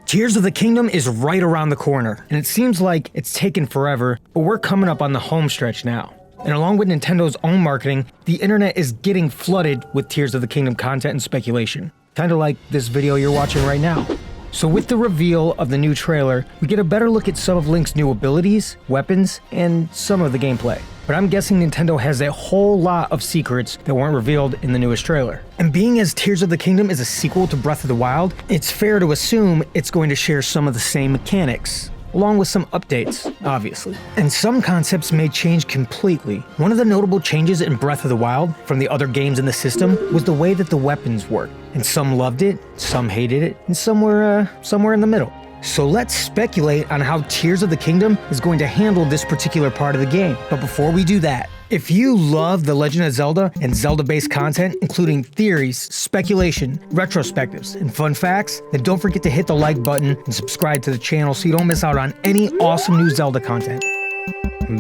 Tears of the Kingdom is right around the corner, and it seems like it's taken forever, but we're coming up on the home stretch now. And along with Nintendo's own marketing, the internet is getting flooded with Tears of the Kingdom content and speculation. Kinda like this video you're watching right now. So with the reveal of the new trailer, we get a better look at some of Link's new abilities, weapons, and some of the gameplay. But I'm guessing Nintendo has a whole lot of secrets that weren't revealed in the newest trailer. And being as Tears of the Kingdom is a sequel to Breath of the Wild, it's fair to assume it's going to share some of the same mechanics, along with some updates, obviously. And some concepts may change completely. One of the notable changes in Breath of the Wild from the other games in the system was the way that the weapons worked. And some loved it, some hated it, and some were somewhere in the middle. So let's speculate on how Tears of the Kingdom is going to handle this particular part of the game. But before we do that, if you love The Legend of Zelda and Zelda-based content, including theories, speculation, retrospectives, and fun facts, then don't forget to hit the like button and subscribe to the channel so you don't miss out on any awesome new Zelda content.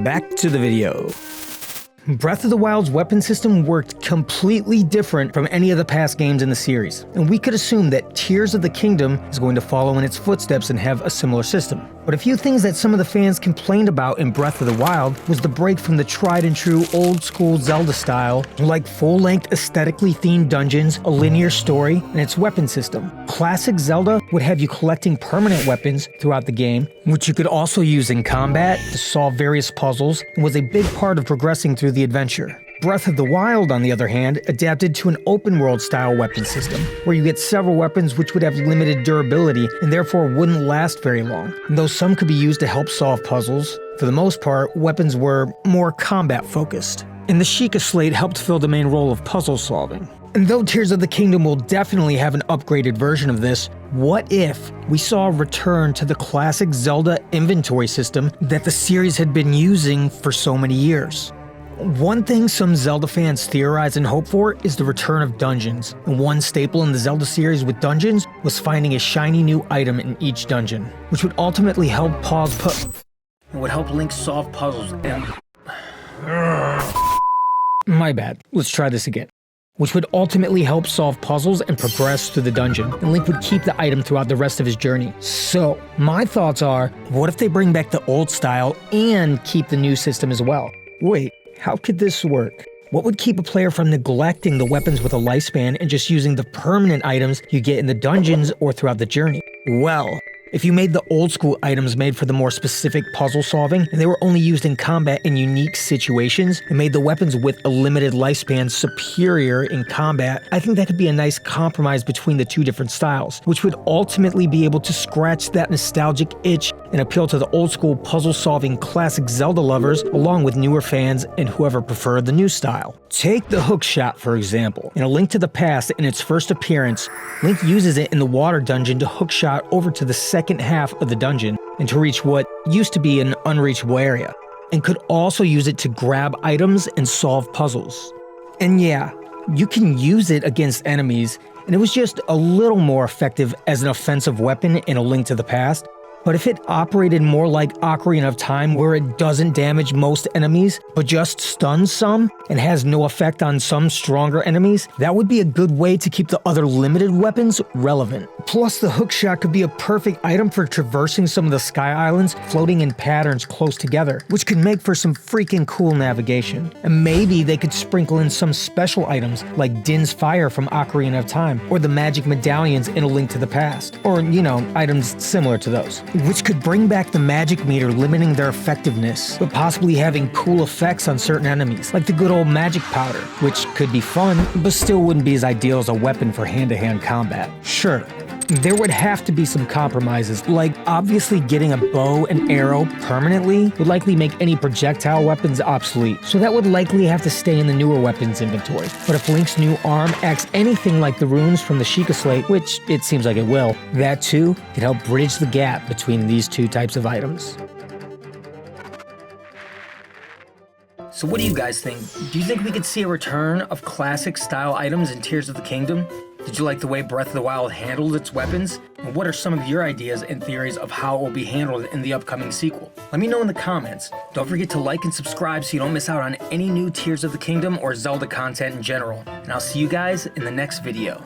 Back to the video. Breath of the Wild's weapon system worked completely different from any of the past games in the series, and we could assume that Tears of the Kingdom is going to follow in its footsteps and have a similar system. But a few things that some of the fans complained about in Breath of the Wild was the break from the tried and true old school Zelda style, like full-length aesthetically themed dungeons, a linear story, and its weapon system. Classic Zelda would have you collecting permanent weapons throughout the game, which you could also use in combat to solve various puzzles, and was a big part of progressing through the adventure. Breath of the Wild, on the other hand, adapted to an open-world style weapon system, where you get several weapons which would have limited durability and therefore wouldn't last very long. And though some could be used to help solve puzzles, for the most part, weapons were more combat-focused. And the Sheikah Slate helped fill the main role of puzzle solving. And though Tears of the Kingdom will definitely have an upgraded version of this, what if we saw a return to the classic Zelda inventory system that the series had been using for so many years? One thing some Zelda fans theorize and hope for is the return of dungeons, and one staple in the Zelda series with dungeons was finding a shiny new item in each dungeon, which would ultimately help Link solve puzzles and... My bad, let's try this again. Which would ultimately help solve puzzles and progress through the dungeon, and Link would keep the item throughout the rest of his journey. So, my thoughts are, what if they bring back the old style and keep the new system as well? Wait. How could this work? What would keep a player from neglecting the weapons with a lifespan and just using the permanent items you get in the dungeons or throughout the journey? Well, if you made the old school items made for the more specific puzzle solving and they were only used in combat in unique situations and made the weapons with a limited lifespan superior in combat, I think that could be a nice compromise between the two different styles, which would ultimately be able to scratch that nostalgic itch and appeal to the old school puzzle solving classic Zelda lovers along with newer fans and whoever preferred the new style. Take the hook shot for example. In A Link to the Past, in its first appearance, Link uses it in the water dungeon to hook shot over to the second half of the dungeon and to reach what used to be an unreachable area, and could also use it to grab items and solve puzzles. And yeah, you can use it against enemies, and it was just a little more effective as an offensive weapon in A Link to the Past. But if it operated more like Ocarina of Time, where it doesn't damage most enemies, but just stuns some, and has no effect on some stronger enemies, that would be a good way to keep the other limited weapons relevant. Plus, the hookshot could be a perfect item for traversing some of the Sky Islands floating in patterns close together, which could make for some freaking cool navigation. And maybe they could sprinkle in some special items, like Din's Fire from Ocarina of Time, or the magic medallions in A Link to the Past, or, items similar to those, which could bring back the magic meter limiting their effectiveness, but possibly having cool effects on certain enemies, like the good old magic powder, which could be fun, but still wouldn't be as ideal as a weapon for hand-to-hand combat. Sure, there would have to be some compromises, like obviously getting a bow and arrow permanently would likely make any projectile weapons obsolete, so that would likely have to stay in the newer weapons inventory. But if Link's new arm acts anything like the runes from the Sheikah Slate, which it seems like it will, that too could help bridge the gap between these two types of items. So what do you guys think? Do you think we could see a return of classic style items in Tears of the Kingdom? Did you like the way Breath of the Wild handled its weapons? And what are some of your ideas and theories of how it will be handled in the upcoming sequel? Let me know in the comments. Don't forget to like and subscribe so you don't miss out on any new Tears of the Kingdom or Zelda content in general. And I'll see you guys in the next video.